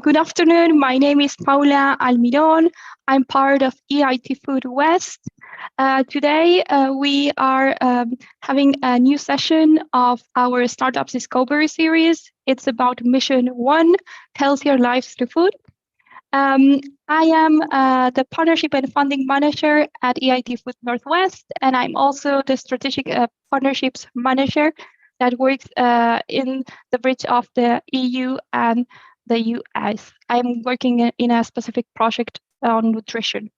Good afternoon. My name is Paula Almiron. I'm part of EIT Food West. Today, we are having a new session of our Startups Discovery series. It's about Mission 1, Healthier Lives Through Food. I am the Partnership and Funding Manager at EIT Food Northwest, and I'm also the Strategic Partnerships Manager that works in the bridge of the EU and the US. I'm working in a specific project on nutrition.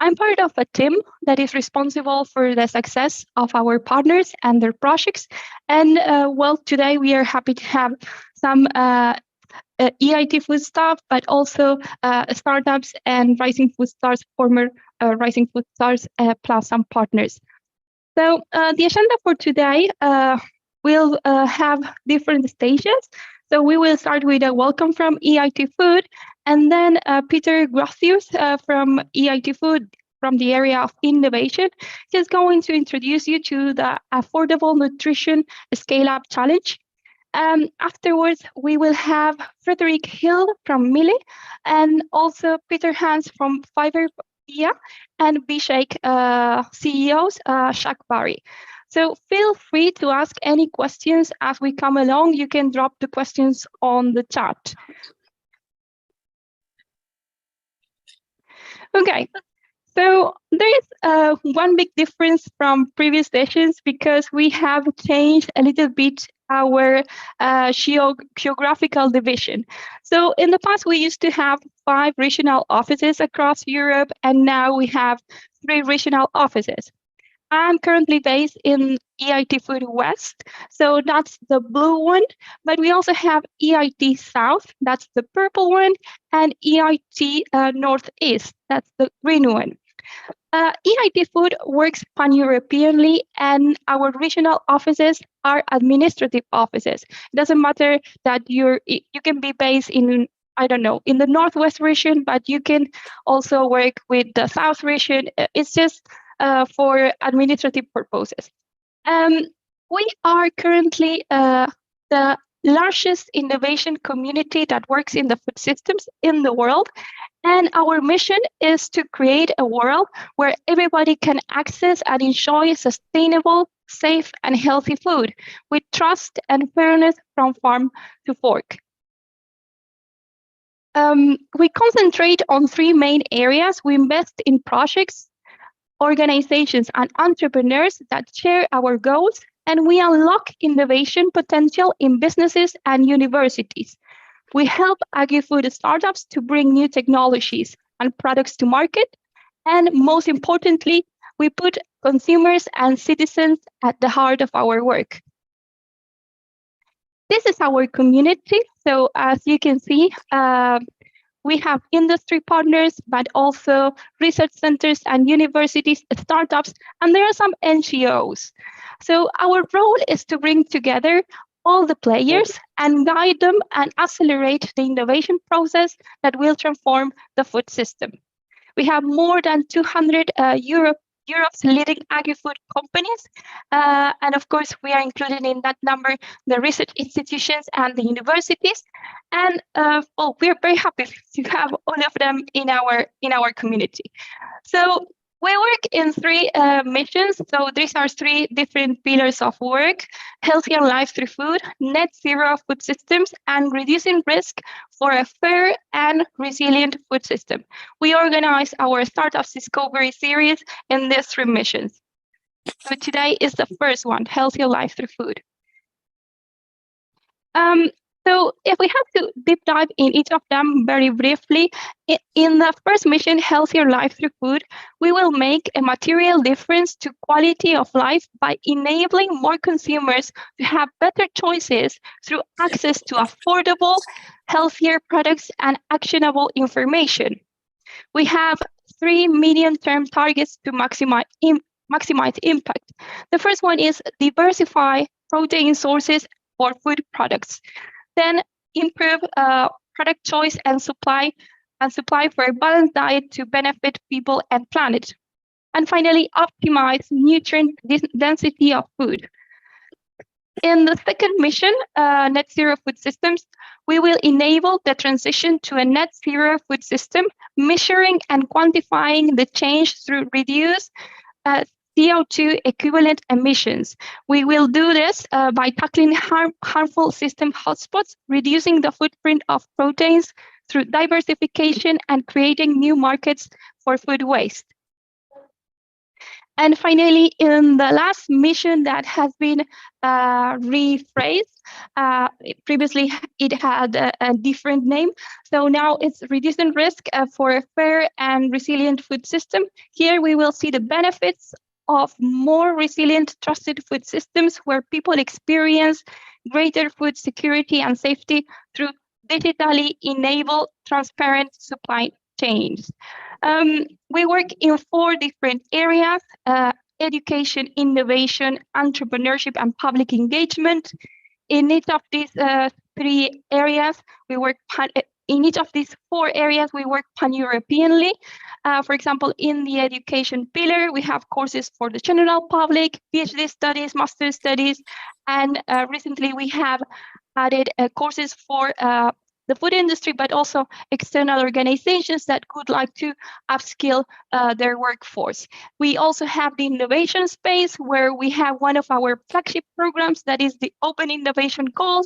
I'm part of a team that is responsible for the success of our partners and their projects. And well, today we are happy to have some EIT Food staff, but also startups and Rising Food Stars, former Rising Food Stars, plus some partners. So the agenda for today will have different stages. So we will start with a welcome from EIT Food, and then Peter Grothius from EIT Food from the area of innovation is going to introduce you to the Affordable Nutrition Scale-Up Challenge. Afterwards, we will have Friederike Hille from Mealy, and also Peter Hantz from Fibervia, and VShake CEOs, Barrie. So feel free to ask any questions as we come along. You can drop the questions on the chat. Okay, so there is one big difference from previous sessions because we have changed a little bit our geographical division. So in the past, we used to have 5 regional offices across Europe, and now we have 3 regional offices. I'm currently based in EIT Food West, so that's the blue one, but we also have EIT South, that's the purple one, and EIT Northeast, that's the green one. EIT Food works pan-Europeanly, and our regional offices are administrative offices. It doesn't matter that you can be based in, I don't know, in the Northwest region, but you can also work with the South region. It's just for administrative purposes. We are currently the largest innovation community that works in the food systems in the world. And our mission is to create a world where everybody can access and enjoy sustainable, safe, and healthy food with trust and fairness from farm to fork. We concentrate on 3 main areas. We invest in projects, organizations, and entrepreneurs that share our goals, and we unlock innovation potential in businesses and universities. We help agri-food startups to bring new technologies and products to market, and most importantly, we put consumers and citizens at the heart of our work. This is our community. So as you can see, we have industry partners, but also research centers and universities, startups, and there are some NGOs. So our role is to bring together all the players and guide them and accelerate the innovation process that will transform the food system. We have more than 200 Europe's leading agri-food companies. And of course, we are included in that number, the research institutions and the universities. And well, we're very happy to have all of them in our community. So we work in 3 missions. So these are 3 different pillars of work: healthier life through food, net zero food systems, and reducing risk for a fair and resilient food system. We organize our Startups Discovery series in these 3 missions. So today is the first one, healthier life through food. So if we have to deep dive in each of them very briefly, in the first mission, healthier life through food, we will make a material difference to quality of life by enabling more consumers to have better choices through access to affordable, healthier products and actionable information. We have 3 medium-term targets to maximize impact. The first one is diversify protein sources for food products. Then improve product choice and supply for a balanced diet to benefit people and planet. And finally, optimize nutrient density of food. In the second mission, Net Zero Food Systems, we will enable the transition to a net zero food system, measuring and quantifying the change through reduced CO2 equivalent emissions. We will do this by tackling harmful system hotspots, reducing the footprint of proteins through diversification and creating new markets for food waste. And finally, in the last mission that has been rephrased, previously it had a different name. So now it's reducing risk for a fair and resilient food system. Here we will see the benefits of more resilient, trusted food systems where people experience greater food security and safety through digitally enabled, transparent supply chains. We work in 4 different areas: education, innovation, entrepreneurship, and public engagement. In each of these 3 areas, we work in each of these 4 areas, we work pan-Europeanly. For example, in the education pillar, we have courses for the general public, PhD studies, master studies, and recently we have added courses for the food industry, but also external organizations that would like to upskill their workforce. We also have the innovation space, where we have one of our flagship programs, that is the Open Innovation Call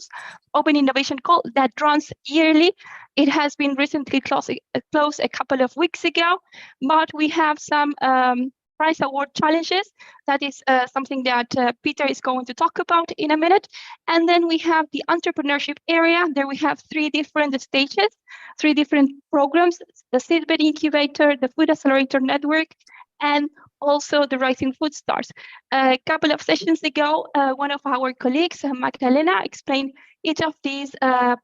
that runs yearly. It has been recently closed a couple of weeks ago, but we have some prize award challenges. That is something that Peter is going to talk about in a minute. And then we have the entrepreneurship area. There we have 3 different stages, 3 different programs: the Seedbed Incubator, the Food Accelerator Network, and also the Rising Food Stars. A couple of sessions ago, one of our colleagues, Magdalena, explained each of these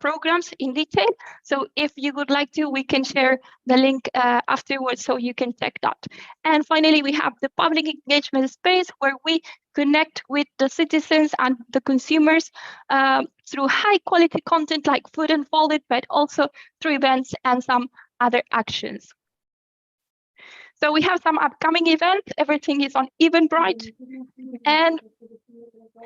programs in detail. So if you would like to, we can share the link afterwards so you can check that. And finally, we have the public engagement space, where we connect with the citizens and the consumers through high quality content like Food Unfolded, but also through events and some other actions. So we have some upcoming events. Everything is on Eventbrite. And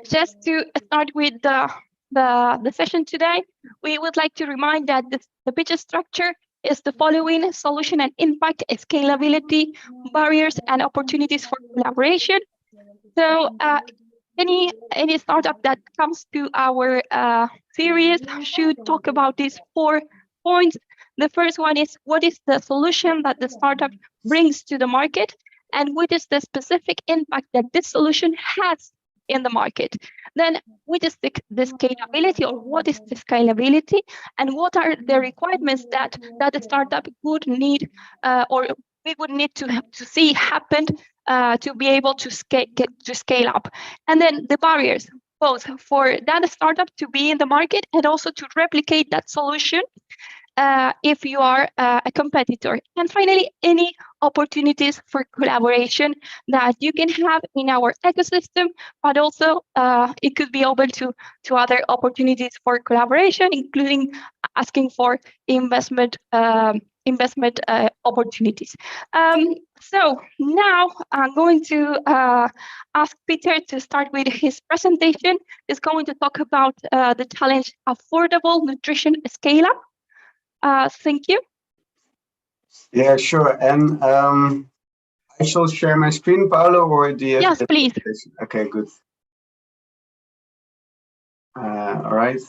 just to start with the session today, we would like to remind that the pitch structure is the following: solution and impact, scalability, barriers and opportunities for collaboration. So any startup that comes to our series should talk about these 4 points. The first one is, what is the solution that the startup brings to the market, and what is the specific impact that this solution has in the market? Then what is the scalability, or what is the scalability, and what are the requirements that the startup would need or we would need to see happen to be able to scale up? And then the barriers, both for that startup to be in the market and also to replicate that solution if you are a competitor. And finally, any opportunities for collaboration that you can have in our ecosystem, but also it could be open to other opportunities for collaboration, including asking for investment opportunities. So now I'm going to ask Peter to start with his presentation. He's going to talk about the challenge affordable nutrition scale up. Thank you. Yeah, sure. And I shall share my screen, Paula, or do you have? Yes, please. Okay, good. All right.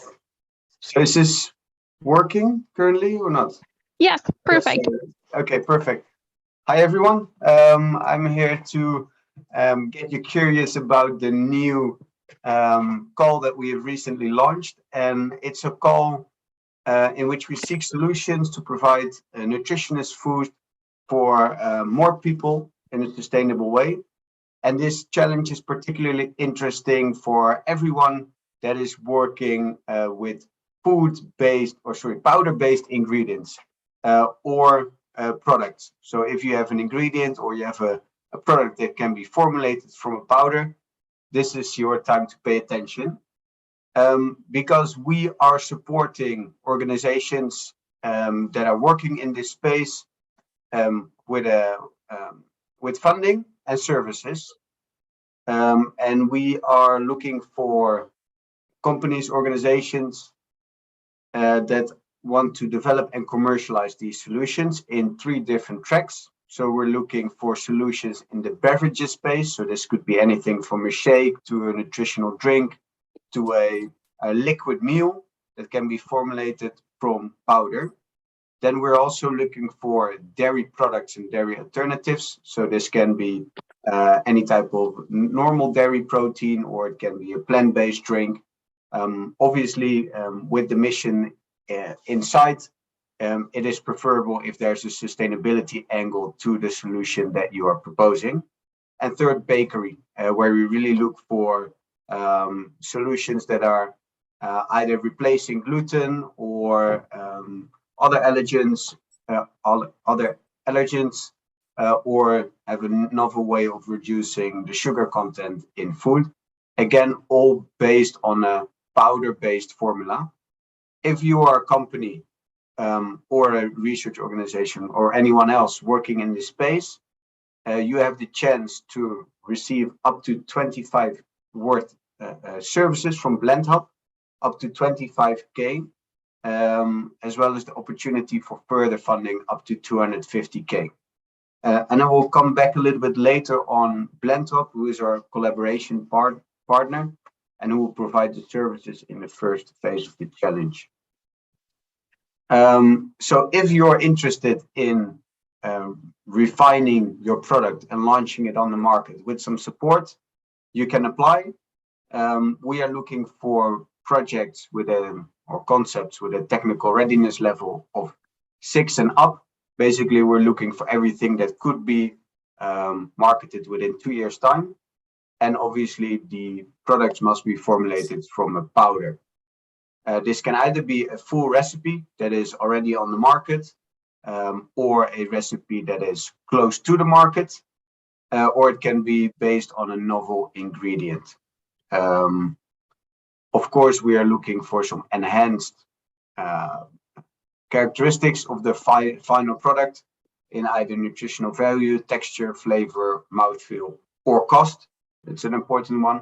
So is this working currently or not? Yes, perfect. Yes, okay, perfect. Hi, everyone. I'm here to get you curious about the new call that we have recently launched. And it's a call in which we seek solutions to provide nutritious food for more people in a sustainable way. And this challenge is particularly interesting for everyone that is working with powder-based ingredients or products. So if you have an ingredient or you have a product that can be formulated from a powder, this is your time to pay attention. Because we are supporting organizations that are working in this space with funding and services, and we are looking for companies, organizations that want to develop and commercialize these solutions in 3 different tracks. So we're looking for solutions in the beverages space. So this could be anything from a shake to a nutritional drink to a liquid meal that can be formulated from powder. Then we're also looking for dairy products and dairy alternatives. So this can be any type of normal dairy protein, or it can be a plant-based drink. Obviously, with the mission in sight, it is preferable if there's a sustainability angle to the solution that you are proposing. And third, bakery, where we really look for solutions that are either replacing gluten or other allergens, or have a novel way of reducing the sugar content in food. Again, all based on a powder-based formula. If you are a company or a research organization or anyone else working in this space, you have the chance to receive up to 25 worth services from BlendHub, up to 25K, as well as the opportunity for further funding up to 250K. And I will come back a little bit later on BlendHub, who is our collaboration partner, and who will provide the services in the first phase of the challenge. So if you're interested in refining your product and launching it on the market with some support, you can apply. We are looking for projects with or concepts with a technical readiness level of 6 and up. Basically, we're looking for everything that could be marketed within 2 years' time. And obviously, the products must be formulated from a powder. This can either be a full recipe that is already on the market, or a recipe that is close to the market, or it can be based on a novel ingredient. Of course, we are looking for some enhanced characteristics of the final product in either nutritional value, texture, flavor, mouthfeel, or cost. It's an important one.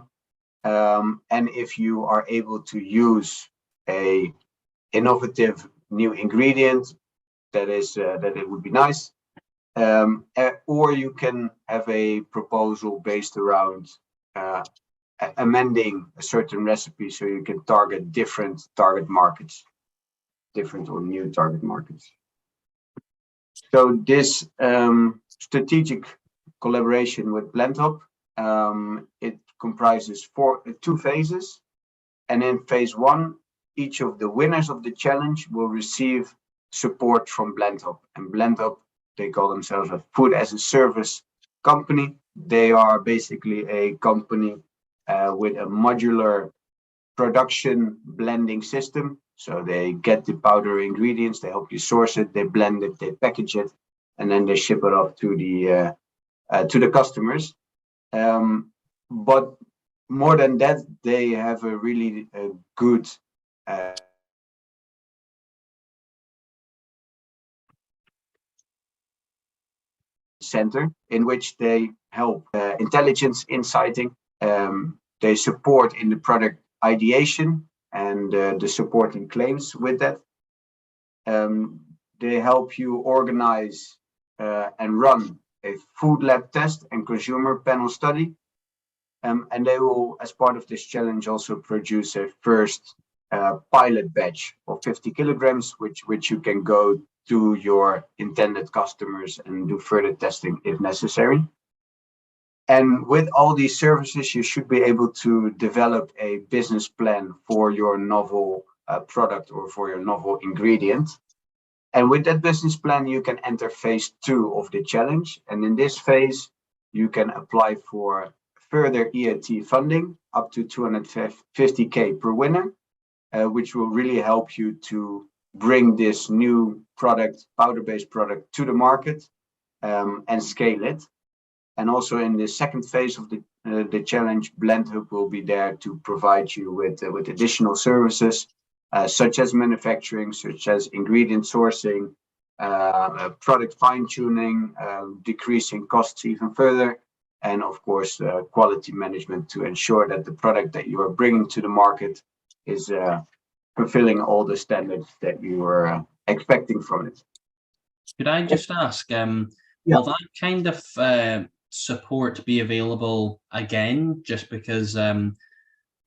And if you are able to use a innovative new ingredient, that it would be nice. Or you can have a proposal based around amending a certain recipe so you can target different target markets, different or new target markets. So this strategic collaboration with BlendHub, it comprises 2 phases. And in phase 1, each of the winners of the challenge will receive support from BlendHub. And BlendHub, they call themselves a food as a service company. They are basically a company with a modular production blending system. So they get the powder ingredients, they help you source it, they blend it, they package it, and then they ship it off to the customers. But more than that, they have a really good center in which they help intelligence insighting. They support in the product ideation and the supporting claims with that. They help you organize and run a food lab test and consumer panel study. And they will, as part of this challenge, also produce a first pilot batch of 50 kilograms, which you can go to your intended customers and do further testing if necessary. And with all these services, you should be able to develop a business plan for your novel product or for your novel ingredient. And with that business plan, you can enter phase 2 of the challenge. And in this phase, you can apply for further EIT funding up to 250K per winner, which will really help you to bring this new product, powder-based product, to the market and scale it. And also in the second phase of the challenge, BlendHub will be there to provide you with additional services, such as manufacturing, such as ingredient sourcing, product fine-tuning, decreasing costs even further, and of course, quality management to ensure that the product that you are bringing to the market is fulfilling all the standards that you were expecting from it. Could I just ask, will that kind of support be available again, just because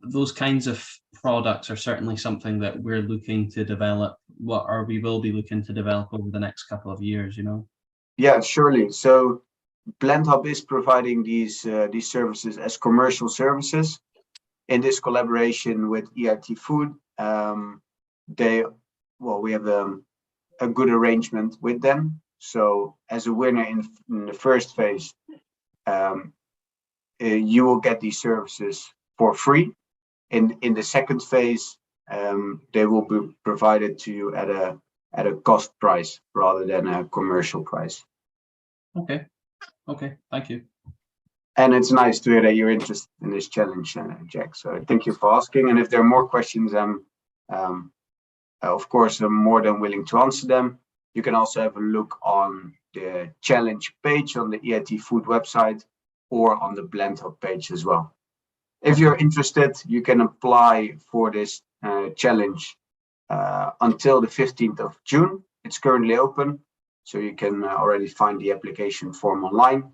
those kinds of products are certainly something that we're looking to develop, or we will be looking to develop over the next couple of years, you know? Yeah, surely. So BlendHub is providing these services as commercial services in this collaboration with EIT Food. We have a good arrangement with them. So as a winner in the first phase, you will get these services for free. In the second phase, they will be provided to you at a cost price rather than a commercial price. Okay, thank you. And it's nice to hear that you're interested in this challenge, Jack. So thank you for asking. And if there are more questions, of course, I'm more than willing to answer them. You can also have a look on the challenge page on the EIT Food website or on the BlendHub page as well. If you're interested, you can apply for this challenge until the 15th of June. It's currently open, so you can already find the application form online.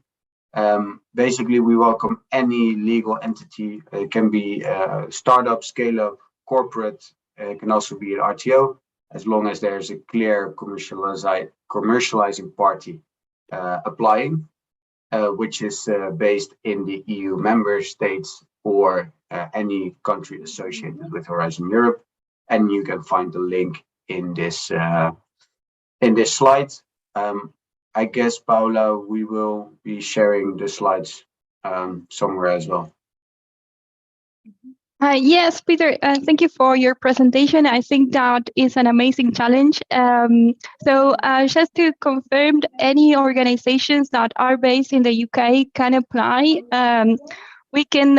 Basically, we welcome any legal entity. It can be startup, scale-up, corporate. It can also be an RTO, as long as there's a clear commercializing party applying, which is based in the EU member states or any country associated with Horizon Europe. And you can find the link in this slide. I guess, Paula, we will be sharing the slides somewhere as well. Yes, Peter, thank you for your presentation. I think that is an amazing challenge. So just to confirm, any organizations that are based in the UK can apply. We can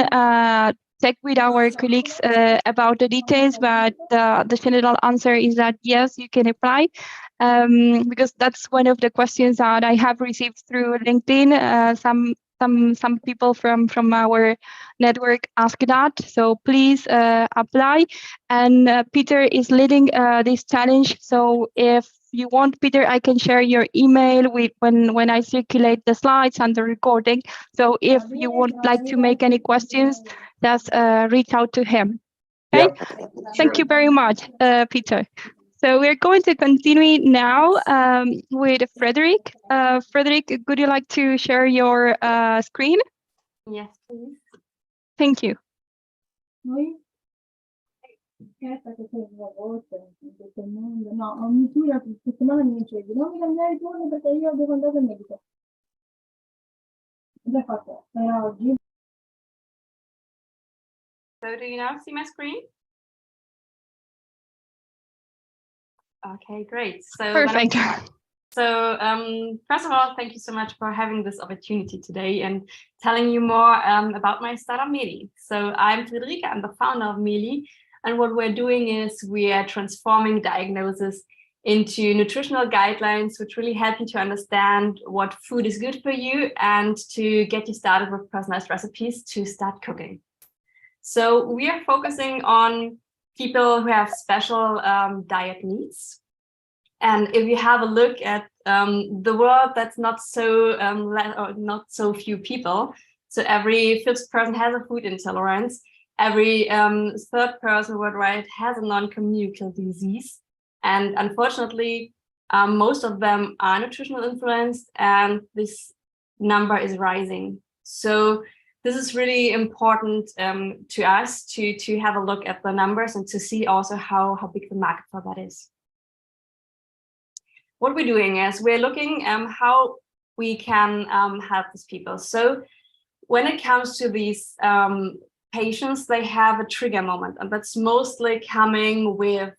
check with our colleagues about the details, but the general answer is that yes, you can apply. Because that's one of the questions that I have received through LinkedIn. Some people from our network ask that, so please apply. And Peter is leading this challenge. So if you want, Peter, I can share your email with when I circulate the slides and the recording. So if you would like to make any questions, just reach out to him. Okay. Yeah. Thank you very much, Peter. So we're going to continue now with Friederike. Friederike, would you like to share your screen? Yes, please. Thank you. So do you now see my screen? Okay, great. So perfect. First of all, thank you so much for having this opportunity today and telling you more about my startup Mealy. So I'm Friederike, I'm the founder of Mealy, and what we're doing is we are transforming diagnosis into nutritional guidelines, which really help you to understand what food is good for you and to get you started with personalized recipes to start cooking. So we are focusing on people who have special diet needs. And if you have a look at the world, that's not so few people. So every fifth person has a food intolerance. Every third person worldwide has a non-communicable disease. And unfortunately, most of them are nutritional influenced, and this number is rising. So this is really important to us to have a look at the numbers and to see also how big the market for that is. What we're doing is we're looking how we can help these people. So when it comes to these patients, they have a trigger moment, and that's mostly coming with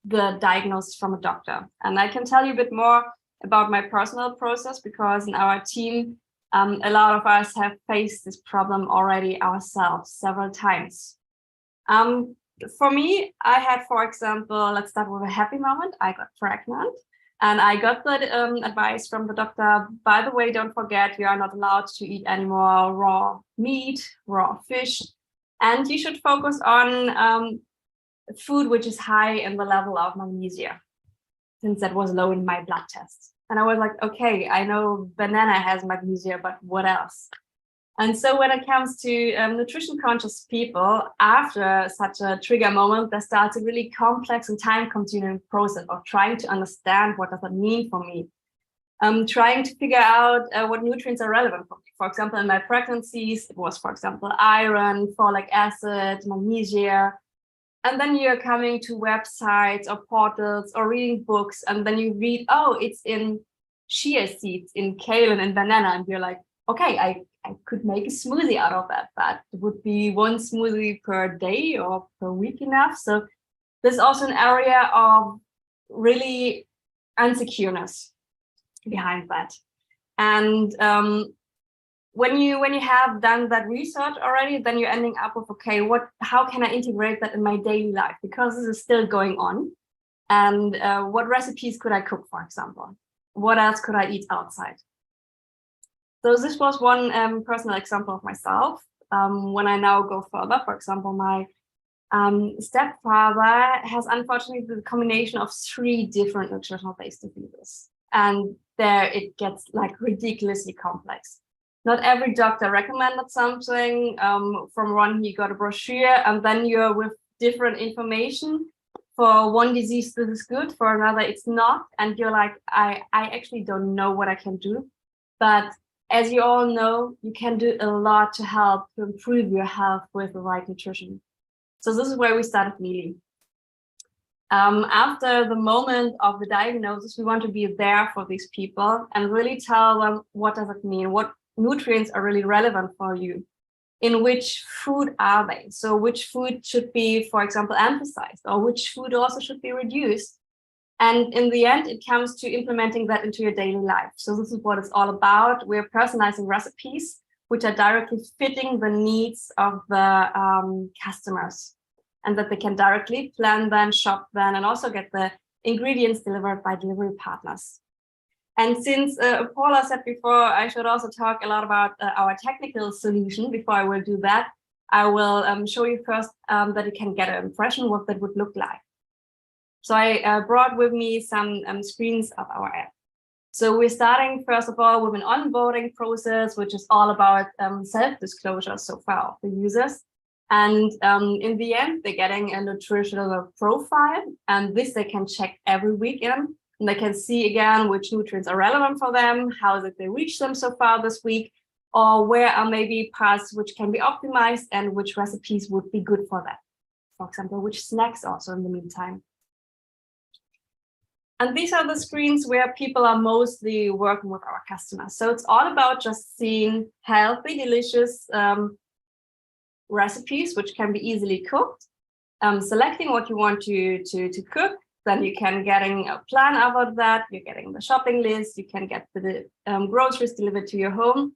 the diagnosis from a doctor. And I can tell you a bit more about my personal process, because in our team, a lot of us have faced this problem already ourselves several times. For me, I had, for example, let's start with a happy moment. I got pregnant and I got the advice from the doctor, by the way, don't forget, you are not allowed to eat any more raw meat, raw fish, and you should focus on food which is high in the level of magnesia, since that was low in my blood test. And I was like, okay, I know banana has magnesia, but what else? And so when it comes to nutrition conscious people, after such a trigger moment, there starts a really complex and time consuming process of trying to understand what does that mean for me. Trying to figure out what nutrients are relevant for me. For example, in my pregnancies, it was, for example, iron, folic acid, magnesia. And then you're coming to websites or portals or reading books, and then you read, oh, it's in chia seeds, in kale and in banana. And you're like, okay, I could make a smoothie out of that. That would be one smoothie per day or per week enough. So there's also an area of really insecureness behind that. And when you have done that research already, then you're ending up with, okay, how can I integrate that in my daily life? Because this is still going on. And what recipes could I cook, for example? What else could I eat outside? So this was one personal example of myself. When I now go further, for example, my stepfather has unfortunately the combination of 3 different nutritional-based diseases. And there it gets like ridiculously complex. Not every doctor recommended something. From one, he got a brochure, and then you're with different information. For one disease, this is good. For another, it's not. And you're like, I actually don't know what I can do. But as you all know, you can do a lot to help to improve your health with the right nutrition. So this is where we started Mealy. After the moment of the diagnosis, we want to be there for these people and really tell them what does it mean, what nutrients are really relevant for you, in which food are they? So which food should be, for example, emphasized, or which food also should be reduced? And in the end, it comes to implementing that into your daily life. So this is what it's all about. We're personalizing recipes, which are directly fitting the needs of the customers, and that they can directly plan them, shop them, and also get the ingredients delivered by delivery partners. And since Paula said before, I should also talk a lot about our technical solution. Before I will do that, I will show you first that you can get an impression what that would look like. So I brought with me some screens of our app. So we're starting, first of all, with an onboarding process, which is all about self-disclosure so far of the users. And in the end, they're getting a nutritional profile, and this they can check every weekend. And they can see again which nutrients are relevant for them, how did they reach them so far this week, or where are maybe parts which can be optimized and which recipes would be good for that. For example, which snacks also in the meantime. And these are the screens where people are mostly working with our customers. So it's all about just seeing healthy, delicious recipes, which can be easily cooked, selecting what you want to cook. Then you can getting a plan about that. You're getting the shopping list. You can get the groceries delivered to your home.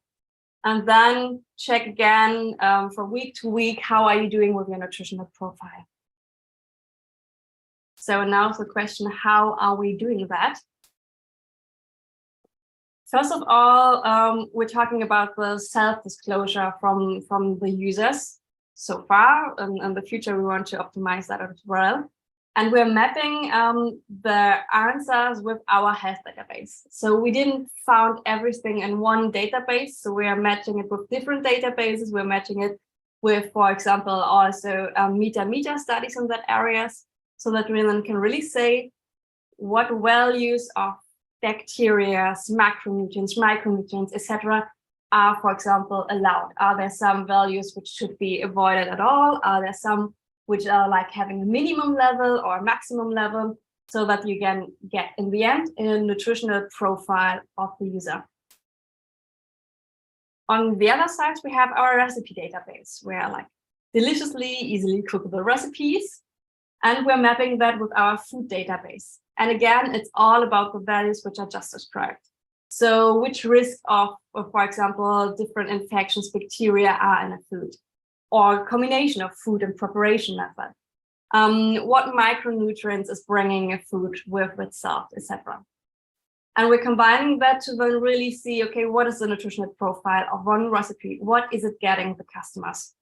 And then check again from week to week, how are you doing with your nutritional profile? So now the question, how are we doing that? First of all, we're talking about the self-disclosure from the users so far. And in the future, we want to optimize that as well. And we're mapping the answers with our health database. So we didn't found everything in one database. So we are matching it with different databases. We're matching it with, for example, also meta studies in that areas, so that we then can really say what values of bacteria, macronutrients, micronutrients, etc. are, for example, allowed. Are there some values which should be avoided at all? Are there some which are like having a minimum level or a maximum level, so that you can get, in the end, a nutritional profile of the user. On the other side, we have our recipe database, where like deliciously, easily cookable recipes, and we're mapping that with our food database. And again, it's all about the values which I just described. So which risk of, for example, different infections, bacteria are in a food, or combination of food and preparation method. What micronutrients is bringing a food with itself, etc. And we're combining that to then really see, okay, what is the nutritional profile of one recipe? What is it getting the customers?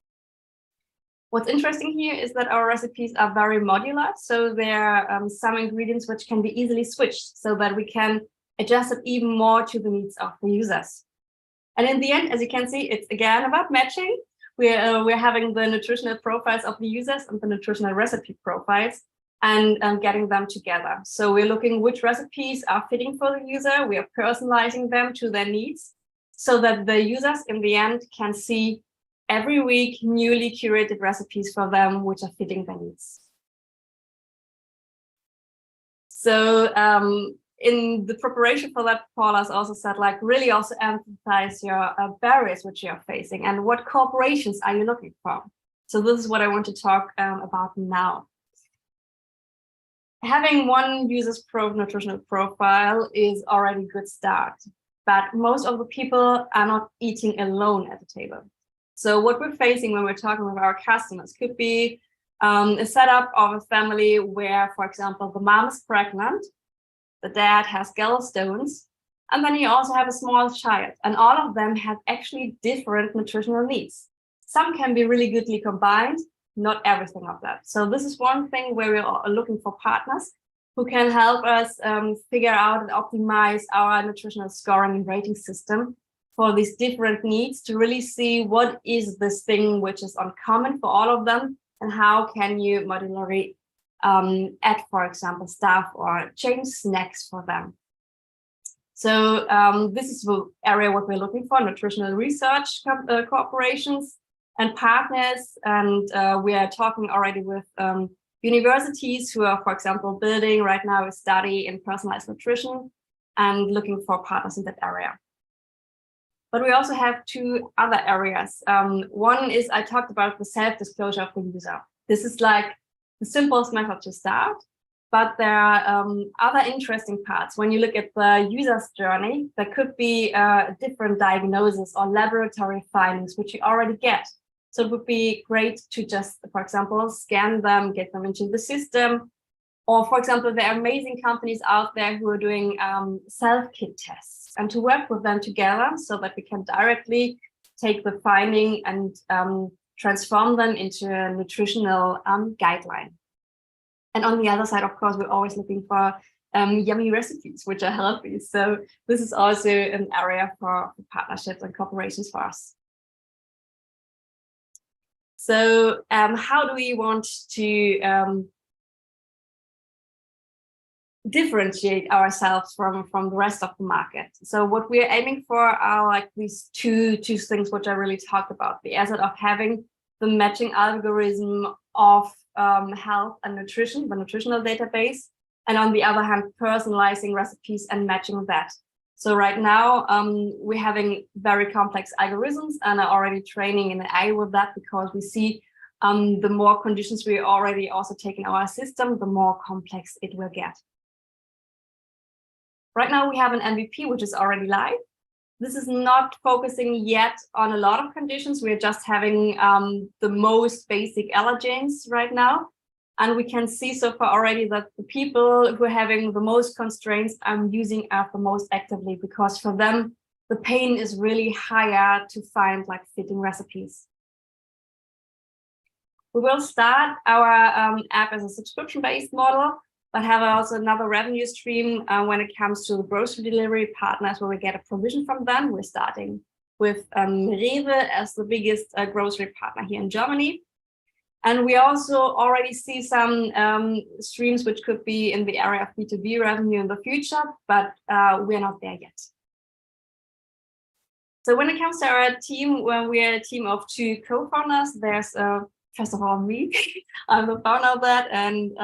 What's interesting here is that our recipes are very modular, so there are some ingredients which can be easily switched so that we can adjust it even more to the needs of the users. And in the end, as you can see, it's again about matching. We're having the nutritional profiles of the users and the nutritional recipe profiles and getting them together. So we're looking which recipes are fitting for the user. We are personalizing them to their needs so that the users in the end can see every week newly curated recipes for them which are fitting their needs. So in the preparation for that, Paula's also said, like, really also emphasize your barriers which you're facing and what corporations are you looking for. So this is what I want to talk about now. Having one user's nutritional profile is already a good start, but most of the people are not eating alone at the table. So what we're facing when we're talking with our customers could be a setup of a family where, for example, the mom is pregnant, the dad has gallstones, and then you also have a small child, and all of them have actually different nutritional needs. Some can be really goodly combined, not everything of that. So this is one thing where we are looking for partners who can help us figure out and optimize our nutritional scoring and rating system for these different needs to really see what is this thing which is uncommon for all of them and how can you modularly add, for example, stuff or change snacks for them. So this is the area what we're looking for, nutritional research cooperations and partners. And we are talking already with universities who are, for example, building right now a study in personalized nutrition and looking for partners in that area. But we also have two other areas. One is I talked about the self-disclosure of the user. This is like the simplest method to start, but there are other interesting parts. When you look at the user's journey, there could be a different diagnosis or laboratory findings, which you already get. So it would be great to just, for example, scan them, get them into the system. Or, for example, there are amazing companies out there who are doing self-kit tests, and to work with them together so that we can directly take the finding and transform them into a nutritional guideline. And on the other side, of course, we're always looking for yummy recipes which are healthy. So this is also an area for partnerships and cooperations for us. So how do we want to differentiate ourselves from the rest of the market? So what we're aiming for are like these two things which I really talked about: the asset of having the matching algorithm of health and nutrition, the nutritional database, and on the other hand, personalizing recipes and matching that. So right now we're having very complex algorithms and are already training in AI with that, because we see the more conditions we already also take in our system, the more complex it will get. Right now we have an MVP which is already live. This is not focusing yet on a lot of conditions. We're just having the most basic allergens right now. And we can see so far already that the people who are having the most constraints are using it the most actively, because for them, the pain is really higher to find like fitting recipes. We will start our app as a subscription-based model, but have also another revenue stream when it comes to the grocery delivery partners where we get a provision from them. We're starting with Rewe as the biggest grocery partner here in Germany. And we also already see some streams which could be in the area of B2B revenue in the future, but we're not there yet. So when it comes to our team, when we're a team of 2 co-founders, there's first of all me. I'm the founder of that, and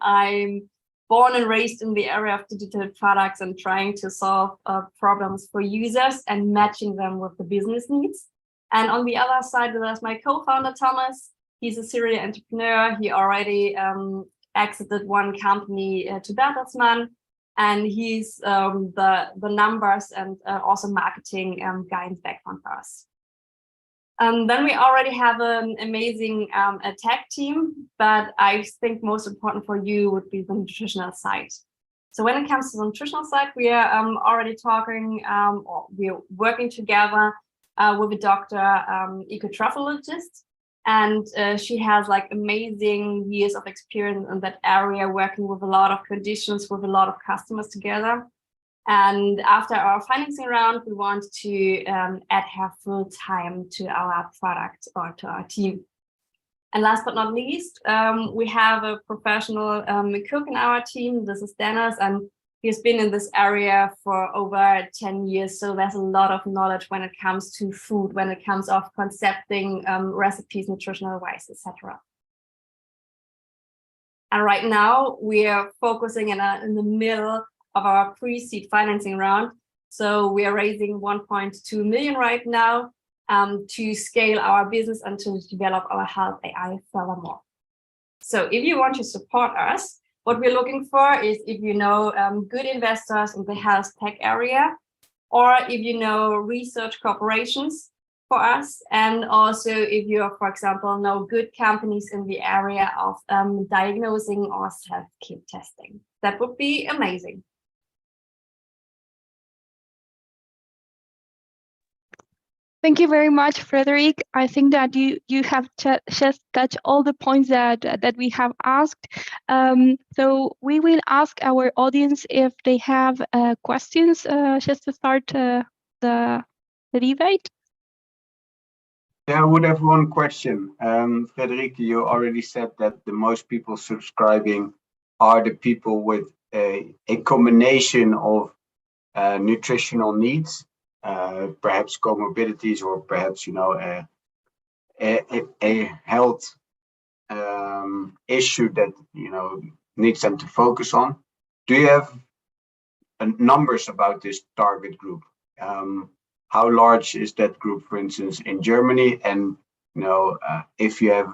I'm born and raised in the area of digital products and trying to solve problems for users and matching them with the business needs. And on the other side, there's my co-founder, Thomas. He's a serial entrepreneur. He already exited one company to Bertelsmann, and he's the numbers and also marketing guy in the background for us. Then we already have an amazing tech team, but I think most important for you would be the nutritional side. So when it comes to the nutritional side, we are already talking, or we're working together with a doctor, ecotrophologist, And she has like amazing years of experience in that area, working with a lot of conditions, with a lot of customers together. And after our financing round, we want to add her full time to our product or to our team. And last but not least, we have a professional cook in our team. This is Dennis, and he's been in this area for over 10 years. So there's a lot of knowledge when it comes to food, when it comes of concepting recipes, nutritional wise, etc. And right now we are focusing in the middle of our pre-seed financing round. So we are raising 1.2 million right now to scale our business and to develop our health AI furthermore. So if you want to support us, what we're looking for is if you know good investors in the health tech area, or if you know research corporations for us, and also if you, for example, know good companies in the area of diagnosing or self-kit testing. That would be amazing. Thank you very much, Friederike. I think that you have just touched all the points that we have asked. So we will ask our audience if they have questions just to start the debate. Yeah, I would have one question. Friederike, you already said that the most people subscribing are the people with a combination of nutritional needs, perhaps comorbidities, or perhaps, you know, a health issue that, you know, needs them to focus on. Do you have numbers about this target group? How large is that group, for instance, in Germany? And, you know, if you have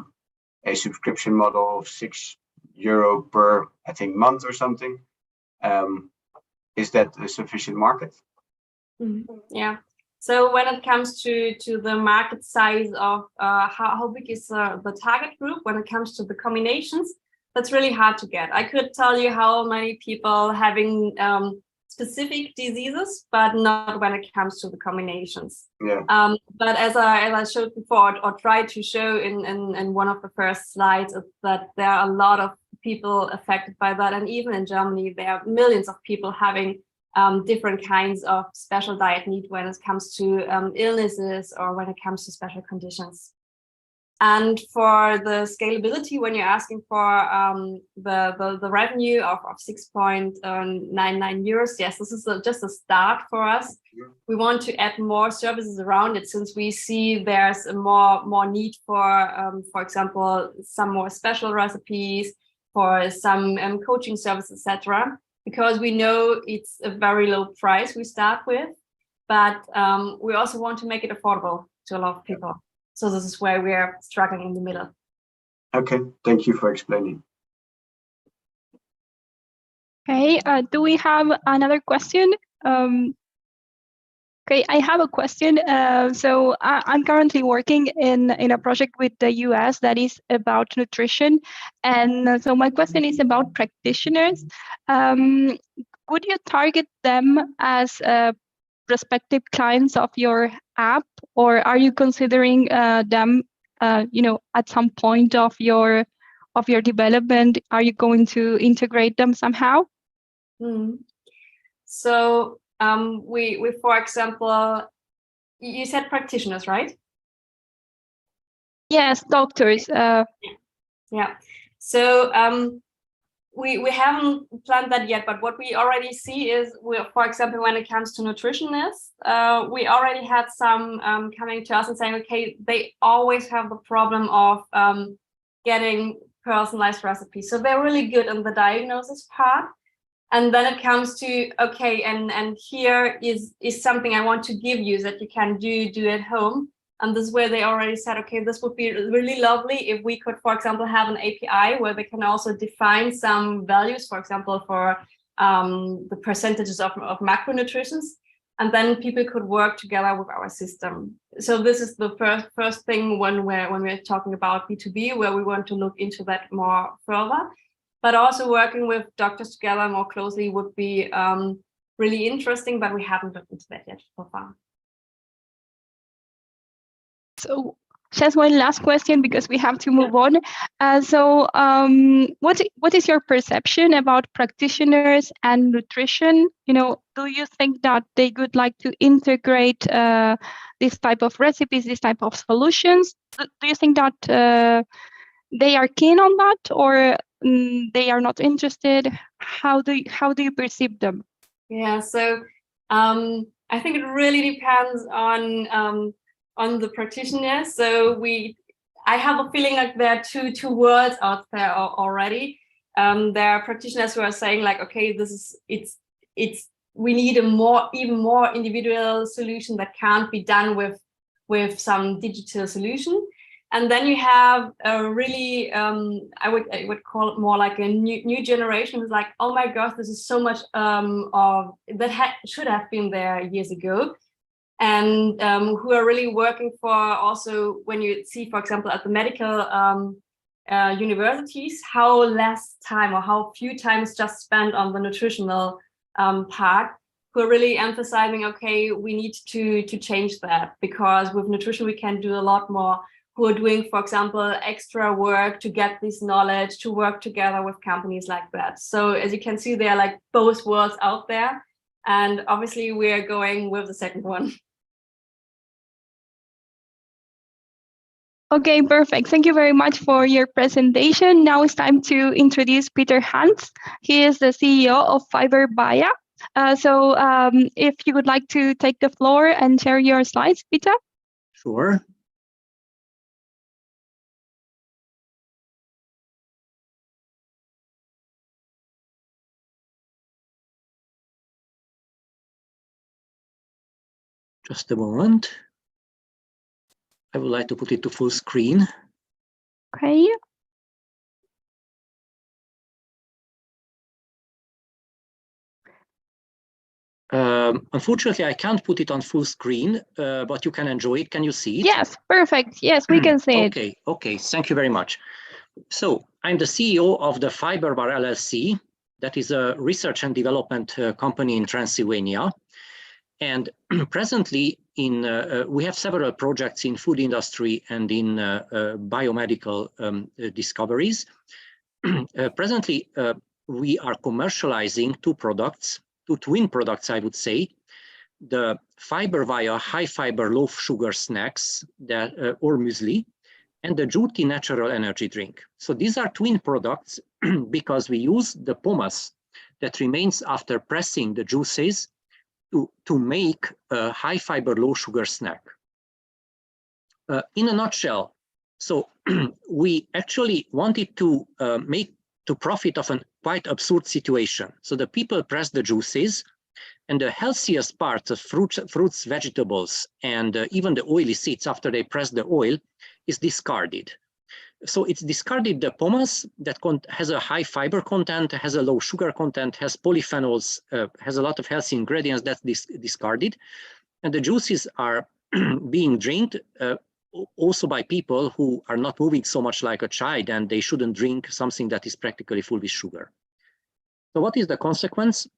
a subscription model of €6 per, I think, month or something, is that a sufficient market? Yeah. So when it comes to the market size of how big is the target group, when it comes to the combinations, that's really hard to get. I could tell you how many people having specific diseases, but not when it comes to the combinations. Yeah. But as I showed before, or tried to show in one of the first slides, is that there are a lot of people affected by that. And even in Germany, there are millions of people having different kinds of special diet need when it comes to illnesses or when it comes to special conditions. And for the scalability, when you're asking for the revenue of 6.99 euros, yes, this is just a start for us. We want to add more services around it, since we see there's more need for example, some more special recipes, for some coaching services, etc. Because we know it's a very low price we start with, but we also want to make it affordable to a lot of people. So this is where we're struggling in the middle. Okay, thank you for explaining. Okay, do we have another question? Okay, I have a question. So I'm currently working in a project with the US that is about nutrition. And so my question is about practitioners. Would you target them as prospective clients of your app, or are you considering them, you know, at some point of your development? Are you going to integrate them somehow? So we for example, you said practitioners, right? Yes, doctors. Yeah. So we haven't planned that yet, but what we already see is, for example, when it comes to nutritionists, we already had some coming to us and saying, okay, they always have the problem of getting personalized recipes. So they're really good in the diagnosis part. And then it comes to, okay, and here is something I want to give you that you can do at home. And this is where they already said, okay, this would be really lovely if we could, for example, have an API where they can also define some values, for example, for the percentages of macronutrients. And then people could work together with our system. So this is the first thing when we're talking about B2B, where we want to look into that more further. But also working with doctors together more closely would be really interesting, but we haven't looked into that yet so far. just one last question because we have to move on. What is your perception about practitioners and nutrition? You know, do you think that they would like to integrate this type of recipes, this type of solutions? Do you think that they are keen on that, or they are not interested? How do you perceive them? Yeah, so I think it really depends on the practitioner. So I have a feeling like there are two worlds out there already. There are practitioners who are saying like, okay, we need a even more individual solution that can't be done with some digital solution. And then you have a really, I would call it more like a new generation who's like, oh my gosh, this is so much should have been there years ago. And who are really working for also, when you see, for example, at the medical universities, how less time or how few time is just spent on the nutritional part, who are really emphasizing, okay, we need to change that, because with nutrition we can do a lot more, who are doing, for example, extra work to get this knowledge, to work together with companies like that. So as you can see, there are like both worlds out there. And obviously we are going with the second one. Okay, perfect. Thank you very much for your presentation. Now it's time to introduce Peter Hantz. He is the CEO of Fibervia. If you would like to take the floor and share your slides, Peter. Sure. Just a moment. I would like to put it to full screen. Okay. Unfortunately, I can't put it on full screen, but you can enjoy it. Can you see it? Yes, perfect. Yes, we can see it. Okay. Thank you very much. So I'm the CEO of the Fibervia LLC. That is a research and development company in Transylvania. And presently, we have several projects in food industry and in biomedical discoveries. Presently, we are commercializing two twin products, I would say. The Fibervia high fiber low sugar snacks or muesli, and the Juicy natural energy drink. So these are twin products because we use the pomace that remains after pressing the juices to make a high fiber low sugar snack. In a nutshell, so we actually wanted to profit of a quite absurd situation. So the people press the juices, and the healthiest parts of fruits, vegetables, and even the oily seeds after they press the oil is discarded. So it's discarded the pomace that has a high fiber content, has a low sugar content, has polyphenols, has a lot of healthy ingredients that's discarded. And the juices are being drank also by people who are not moving so much like a child, and they shouldn't drink something that is practically full with sugar. So what is the consequence?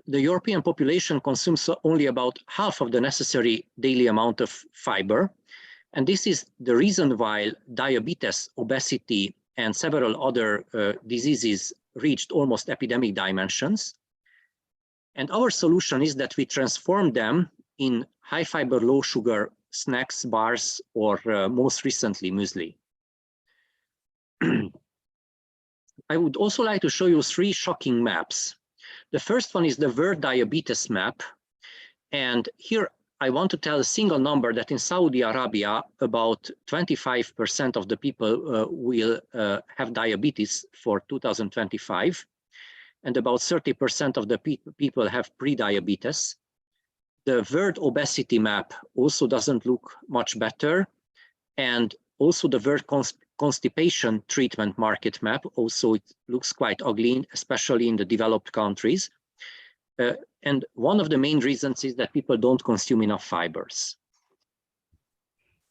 The European population consumes only about half of the necessary daily amount of fiber. And this is the reason why diabetes, obesity, and several other diseases reached almost epidemic dimensions. And our solution is that we transform them in high fiber, low sugar snacks, bars, or most recently, muesli. I would also like to show you three shocking maps. The first one is the World Diabetes Map. And here I want to tell a single number that in Saudi Arabia, about 25% of the people will have diabetes for 2025. And about 30% of the people have pre-diabetes. The World Obesity Map also doesn't look much better. And also the World Constipation Treatment Market Map, also it looks quite ugly, especially in the developed countries. And one of the main reasons is that people don't consume enough fibers.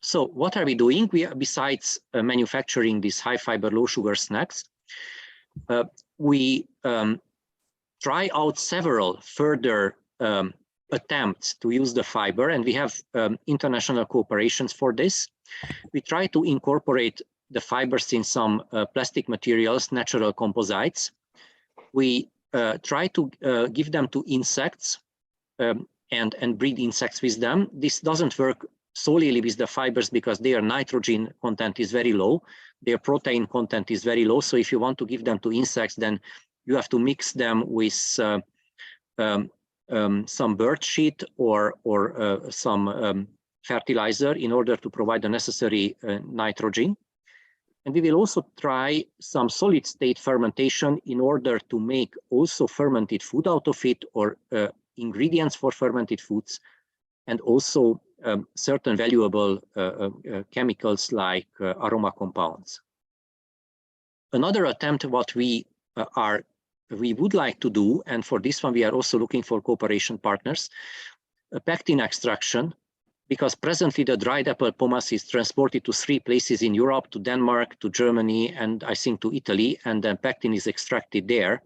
So what are we doing? Besides manufacturing these high fiber, low sugar snacks, we try out several further attempts to use the fiber, and we have international cooperations for this. We try to incorporate the fibers in some plastic materials, natural composites. We try to give them to insects and breed insects with them. This doesn't work solely with the fibers because their nitrogen content is very low. Their protein content is very low. So if you want to give them to insects, then you have to mix them with some bird shit or some fertilizer in order to provide the necessary nitrogen. And we will also try some solid state fermentation in order to make also fermented food out of it, or ingredients for fermented foods, and also certain valuable chemicals like aroma compounds. Another attempt what we would like to do, and for this one we are also looking for cooperation partners, pectin extraction, because presently the dried apple pomace is transported to 3 places in Europe, to Denmark, to Germany, and I think to Italy, and then pectin is extracted there.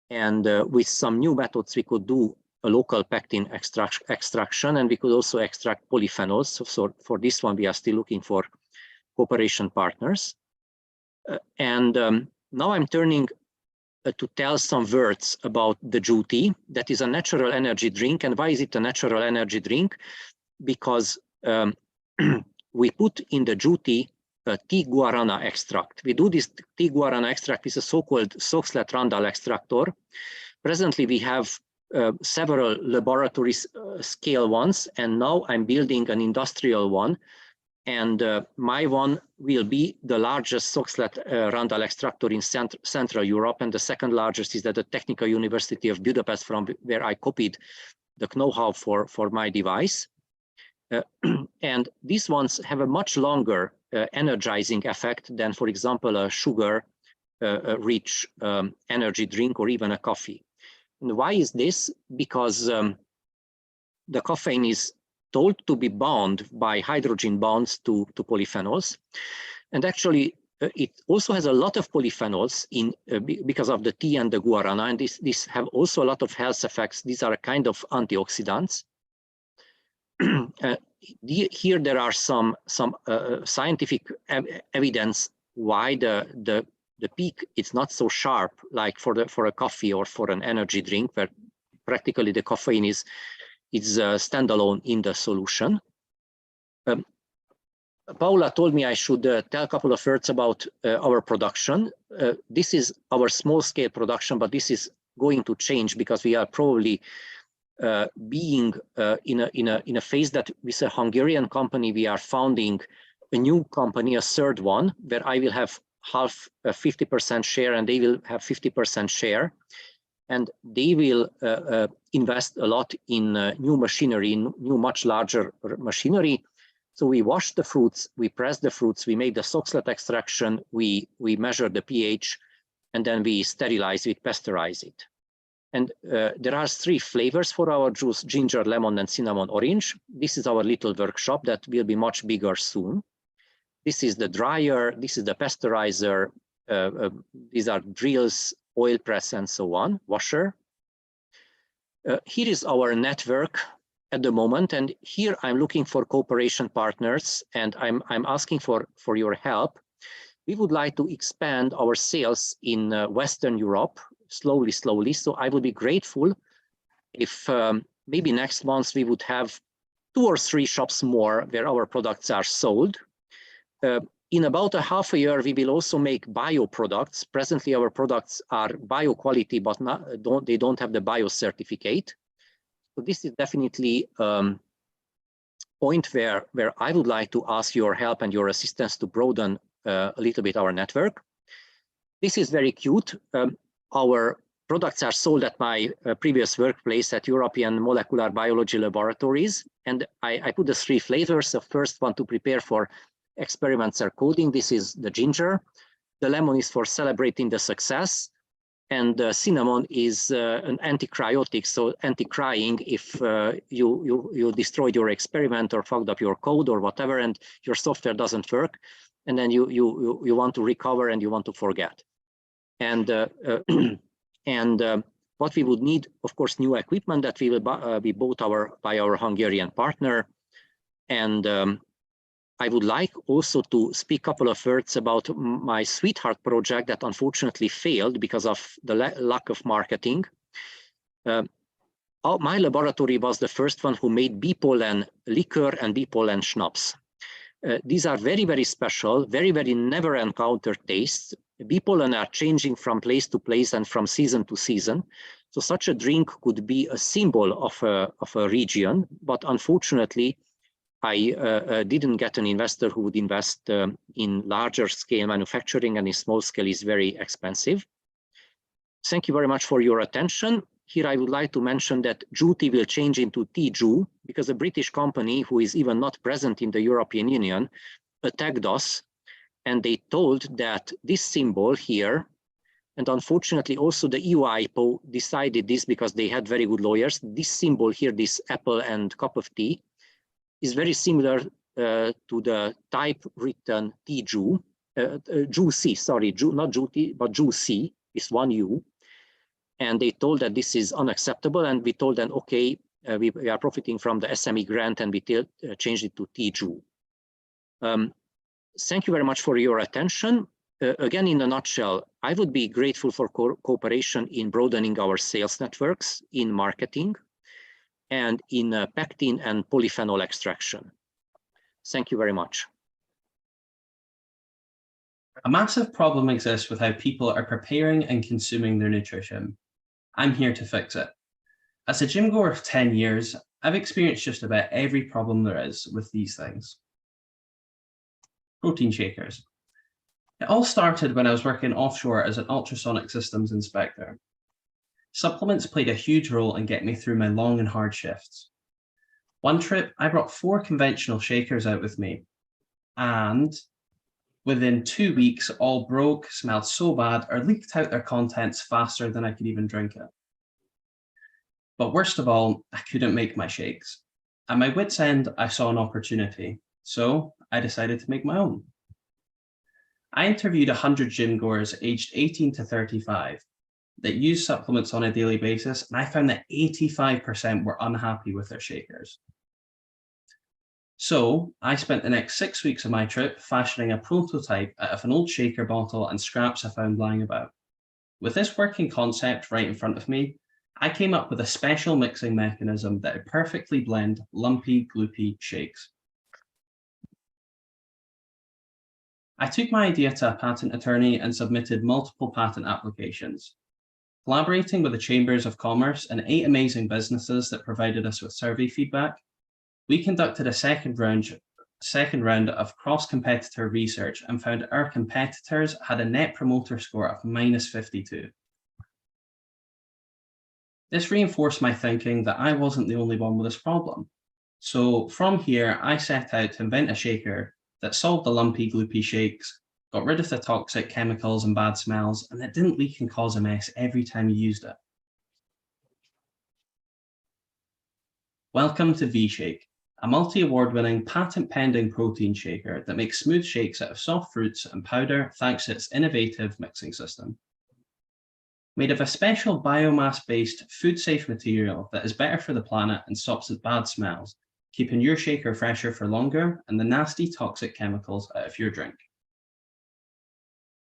And with some new methods we could do a local pectin extraction, and we could also extract polyphenols. So for this one we are still looking for cooperation partners. Now I'm turning to tell some words about the Juti. That is a natural energy drink. And why is it a natural energy drink? Because we put in the Juti tea guarana extract. We do this tea guarana extract with a so-called Soxhlet-Randall extractor. Presently, we have several laboratory scale ones, and now I'm building an industrial one. And my one will be the largest Soxhlet-Randall extractor in Central Europe, and the second largest is at the Technical University of Budapest, from where I copied the know-how for my device. And these ones have a much longer energizing effect than, for example, a sugar-rich energy drink or even a coffee. And why is this? Because the caffeine is told to be bound by hydrogen bonds to polyphenols. And actually, it also has a lot of polyphenols in because of the tea and the guarana, and these have also a lot of health effects. These are a kind of antioxidants. Here there are some scientific evidence why the peak is not so sharp like for a coffee or for an energy drink, where practically the caffeine is standalone in the solution. Paula told me I should tell a couple of words about our production. This is our small scale production, but this is going to change because we are probably being in a phase that with a Hungarian company, we are founding a new company, a third one, where I will have half 50% share and they will have 50% share. And they will invest a lot in new machinery, new much larger machinery. So we wash the fruits, we press the fruits, we make the Soxhlet extraction, we measure the pH, and then we sterilize it, pasteurize it. And there are 3 flavors for our juice: ginger, lemon, and cinnamon orange. This is our little workshop that will be much bigger soon. This is the dryer, this is the pasteurizer, these are drills, oil press, and so on, washer. Here is our network at the moment, and here I'm looking for cooperation partners, and I'm asking for your help. We would like to expand our sales in Western Europe, slowly. So I would be grateful if maybe next month we would have 2 or 3 shops more where our products are sold. In about a half a year, we will also make bio products. Presently, our products are bio quality, but they don't have the bio certificate. So this is definitely point where I would like to ask your help and your assistance to broaden a little bit our network. This is very cute. Our products are sold at my previous workplace at European Molecular Biology Laboratories. And I put the 3 flavors. The first one to prepare for experiments are coding. This is the ginger. The lemon is for celebrating the success. And the cinnamon is an anti-cryotic, so anti-crying if you destroyed your experiment or fucked up your code or whatever, and your software doesn't work, and then you want to recover and you want to forget. And what we would need, of course, new equipment that we will be bought by our Hungarian partner. And I would like also to speak a couple of words about my sweetheart project that unfortunately failed because of the lack of marketing. My laboratory was the first one who made bee pollen liquor and bee pollen schnapps. These are very, very special, very, very never encountered tastes. Bee pollen are changing from place to place and from season to season. So such a drink could be a symbol of a region, but unfortunately, I didn't get an investor who would invest in larger scale manufacturing, and in small scale is very expensive. Thank you very much for your attention. Here I would like to mention that Juti will change into Tiju because a British company who is even not present in the European Union attacked us, and they told that this symbol here, and unfortunately also the EU IPO decided this because they had very good lawyers, this symbol here, this apple and cup of tea, is very similar to the type written Tiju, Juicy, sorry, not Juti, but Juicy is one U. And they told that this is unacceptable, and we told them, okay, we are profiting from the SME grant, and we changed it to Tiju. Thank you very much for your attention. Again, in a nutshell, I would be grateful for cooperation in broadening our sales networks, in marketing, and in pectin and polyphenol extraction. Thank you very much. A massive problem exists with how people are preparing and consuming their nutrition. I'm here to fix it. As a gym goer of 10 years, I've experienced just about every problem there is with these things. Protein shakers. It all started when I was working offshore as an ultrasonic systems inspector. Supplements played a huge role in getting me through my long and hard shifts. One trip, I brought 4 conventional shakers out with me, and within 2 weeks, all broke, smelled so bad, or leaked out their contents faster than I could even drink it. But worst of all, I couldn't make my shakes. At my wit's end, I saw an opportunity, so I decided to make my own. I interviewed 100 gym goers aged 18 to 35 that use supplements on a daily basis, and I found that 85% were unhappy with their shakers. So I spent the next 6 weeks of my trip fashioning a prototype out of an old shaker bottle and scraps I found lying about. With this working concept right in front of me, I came up with a special mixing mechanism that would perfectly blend lumpy, gloopy shakes. I took my idea to a patent attorney and submitted multiple patent applications. Collaborating with the Chambers of Commerce and 8 amazing businesses that provided us with survey feedback, we conducted a second round of cross-competitor research and found our competitors had a net promoter score of -52. This reinforced my thinking that I wasn't the only one with this problem. So from here, I set out to invent a shaker that solved the lumpy, gloopy shakes, got rid of the toxic chemicals and bad smells, and that didn't leak and cause a mess every time you used it. Welcome to VShake, a multi-award-winning, patent-pending protein shaker that makes smooth shakes out of soft fruits and powder thanks to its innovative mixing system. Made of a special biomass-based, food-safe material that is better for the planet and stops the bad smells, keeping your shaker fresher for longer and the nasty toxic chemicals out of your drink.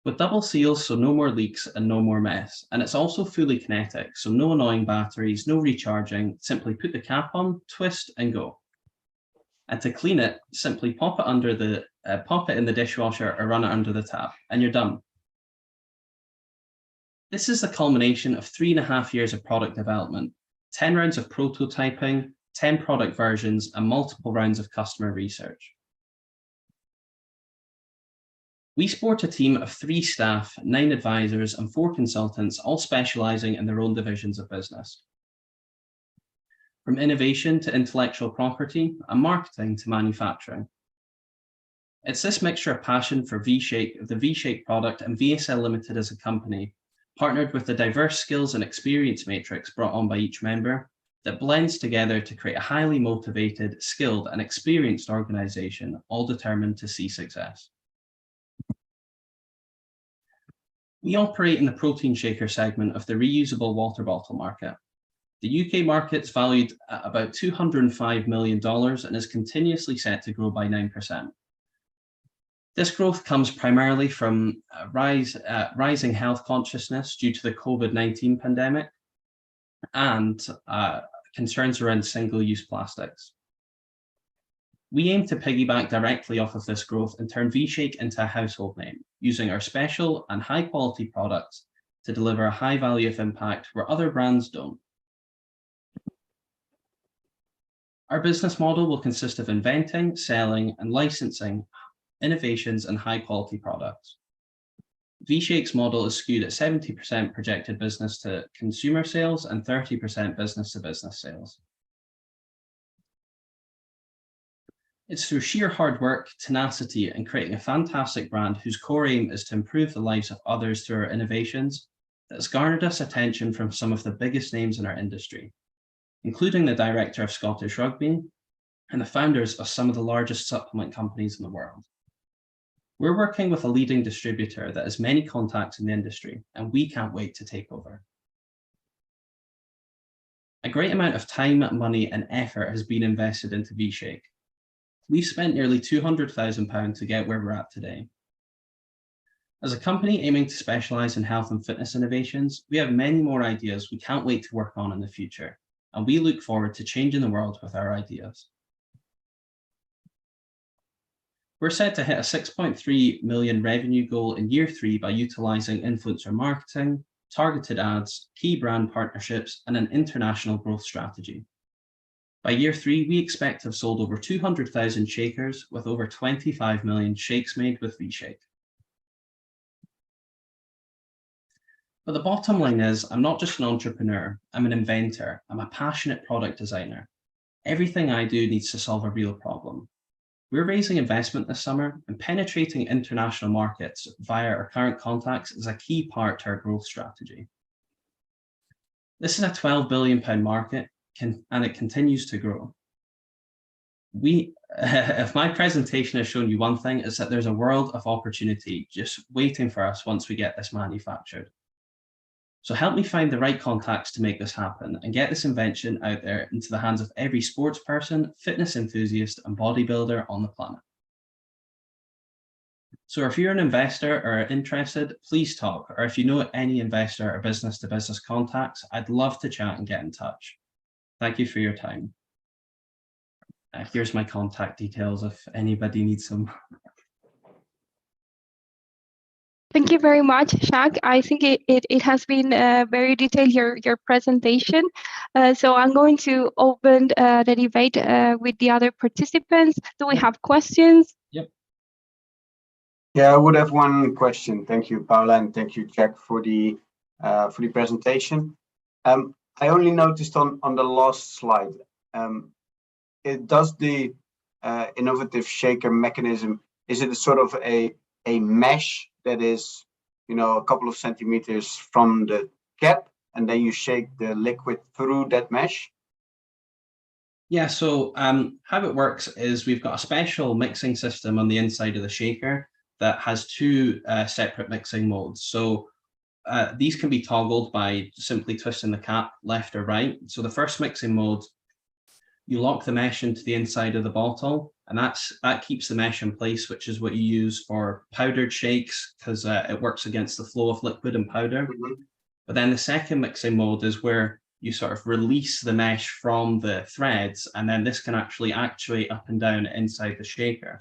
With double seals, so no more leaks and no more mess. And it's also fully kinetic, so no annoying batteries, no recharging, simply put the cap on, twist and go. And to clean it, simply pop it in the dishwasher or run it under the tap, and you're done. This is the culmination of 3.5 years of product development, 10 rounds of prototyping, 10 product versions, and multiple rounds of customer research. We sport a team of 3 staff, 9 advisors, and 4 consultants, all specializing in their own divisions of business. From innovation to intellectual property, and marketing to manufacturing. It's this mixture of passion for VShake, the VShake product, and VSL Limited as a company, partnered with the diverse skills and experience matrix brought on by each member, that blends together to create a highly motivated, skilled, and experienced organization, all determined to see success. We operate in the protein shaker segment of the reusable water bottle market. The UK market's valued at about $205 million and is continuously set to grow by 9%. This growth comes primarily from rising health consciousness due to the COVID-19 pandemic and concerns around single-use plastics. We aim to piggyback directly off of this growth and turn VShake into a household name, using our special and high-quality products to deliver a high value of impact where other brands don't. Our business model will consist of inventing, selling, and licensing innovations and high-quality products. VShake's model is skewed at 70% projected business to consumer sales and 30% business to business sales. It's through sheer hard work, tenacity, and creating a fantastic brand whose core aim is to improve the lives of others through our innovations that has garnered us attention from some of the biggest names in our industry, including the director of Scottish Rugby and the founders of some of the largest supplement companies in the world. We're working with a leading distributor that has many contacts in the industry, and we can't wait to take over. A great amount of time, money, and effort has been invested into VShake. We've spent nearly £200,000 to get where we're at today. As a company aiming to specialize in health and fitness innovations, we have many more ideas we can't wait to work on in the future, and we look forward to changing the world with our ideas. We're set to hit a 6.3 million revenue goal in year 3 by utilizing influencer marketing, targeted ads, key brand partnerships, and an international growth strategy. By year 3, we expect to have sold over 200,000 shakers with over 25 million shakes made with VShake. But the bottom line is, I'm not just an entrepreneur, I'm an inventor, I'm a passionate product designer. Everything I do needs to solve a real problem. We're raising investment this summer, and penetrating international markets via our current contacts is a key part to our growth strategy. This is a £12 billion market, and it continues to grow. If my presentation has shown you one thing, it's that there's a world of opportunity just waiting for us once we get this manufactured. So help me find the right contacts to make this happen and get this invention out there into the hands of every sports person, fitness enthusiast, and bodybuilder on the planet. So if you're an investor or interested, please talk. Or if you know any investor or business-to-business contacts, I'd love to chat and get in touch. Thank you for your time. Here's my contact details if anybody needs them. Thank you very much, Shaq. I think it has been very detailed, your presentation. So I'm going to open the debate with the other participants. Do we have questions? Yep. Yeah, I would have one question. Thank you, Paula, and thank you, Jack, for the presentation. I only noticed on the last slide, it does the innovative shaker mechanism. Is it a sort of a mesh that is, a couple of centimeters from the cap, and then you shake the liquid through that mesh? Yeah, so how it works is we've got a special mixing system on the inside of the shaker that has 2 separate mixing modes. So these can be toggled by simply twisting the cap left or right. So the first mixing mode, you lock the mesh into the inside of the bottle, and that keeps the mesh in place, which is what you use for powdered shakes, because it works against the flow of liquid and powder. Mm-hmm. But then the second mixing mode is where you sort of release the mesh from the threads, and then this can actually actuate up and down inside the shaker.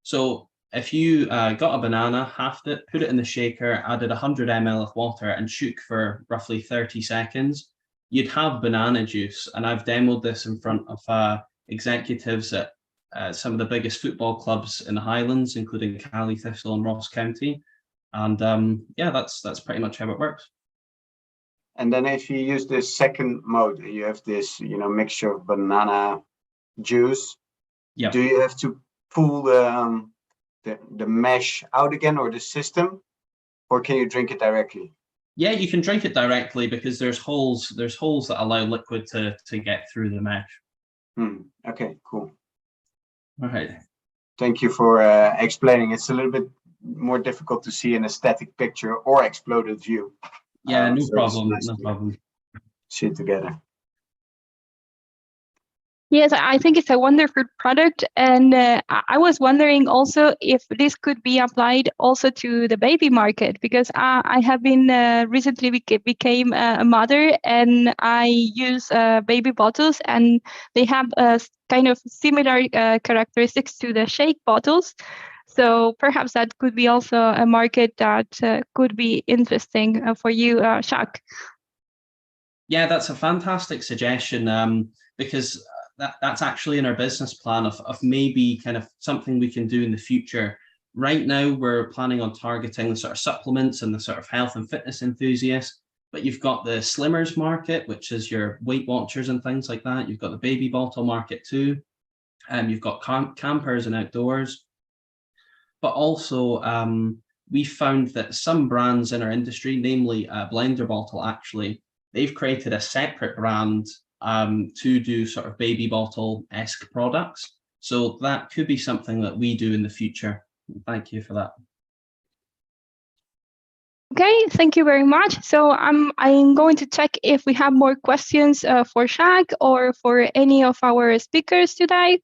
So if you got a banana, halved it, put it in the shaker, added 100 ml of water and shook for roughly 30 seconds, you'd have banana juice. And I've demoed this in front of executives at some of the biggest football clubs in the Highlands, including Cali, Thistle and Ross County. And yeah, that's pretty much how it works. And then if you use this second mode, you have this, mixture of banana juice. Yeah. Do you have to pull the mesh out again, or the system, or can you drink it directly? Yeah, you can drink it directly because there's holes that allow liquid to get through the mesh. Okay, cool. All right. Thank you for explaining. It's a little bit more difficult to see in a static picture or exploded view. Yeah, no problem. No problem. See it together. Yes, I think it's a wonderful product, and I was wondering also if this could be applied also to the baby market, because I have been recently became a mother, and I use baby bottles, and they have kind of similar characteristics to the shake bottles. So perhaps that could be also a market that could be interesting for you, Shaq. Yeah, that's a fantastic suggestion, because that's actually in our business plan of maybe kind of something we can do in the future. Right now, we're planning on targeting the sort of supplements and the sort of health and fitness enthusiasts, but you've got the slimmers market, which is your Weight Watchers and things like that. You've got the baby bottle market too. You've got campers and outdoors. But also, we found that some brands in our industry, namely Blender Bottle, actually, they've created a separate brand to do sort of baby bottle-esque products. So that could be something that we do in the future. Thank you for that. Okay, thank you very much. So I'm going to check if we have more questions for Shaq or for any of our speakers today.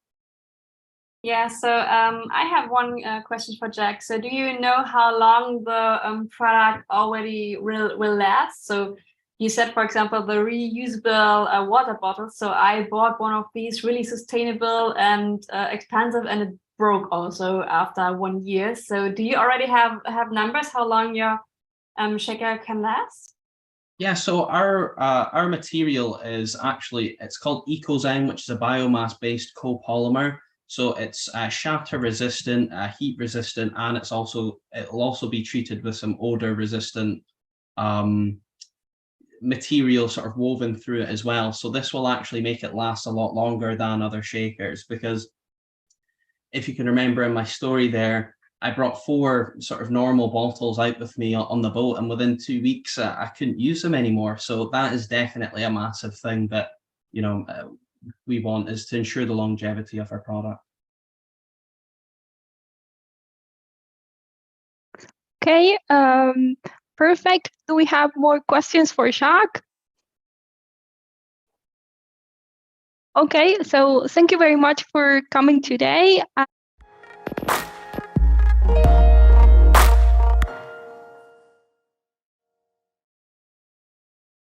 Yeah, so I have one question for Jack. So do you know how long the product already will last? So you said, for example, the reusable water bottles. So I bought one of these, really sustainable and expensive, and it broke also after 1 year. So do you already have numbers how long your shaker can last? Yeah, so our material is actually, it's called EcoZen, which is a biomass-based copolymer. So it's shatter resistant, heat resistant, and it'll also be treated with some odor resistant material sort of woven through it as well. So this will actually make it last a lot longer than other shakers, because if you can remember in my story there, I brought 4 sort of normal bottles out with me on the boat, and within 2 weeks I couldn't use them anymore. So that is definitely a massive thing that, you know, we want, is to ensure the longevity of our product. Okay, perfect. Do we have more questions for Shaq? Okay, so thank you very much for coming today.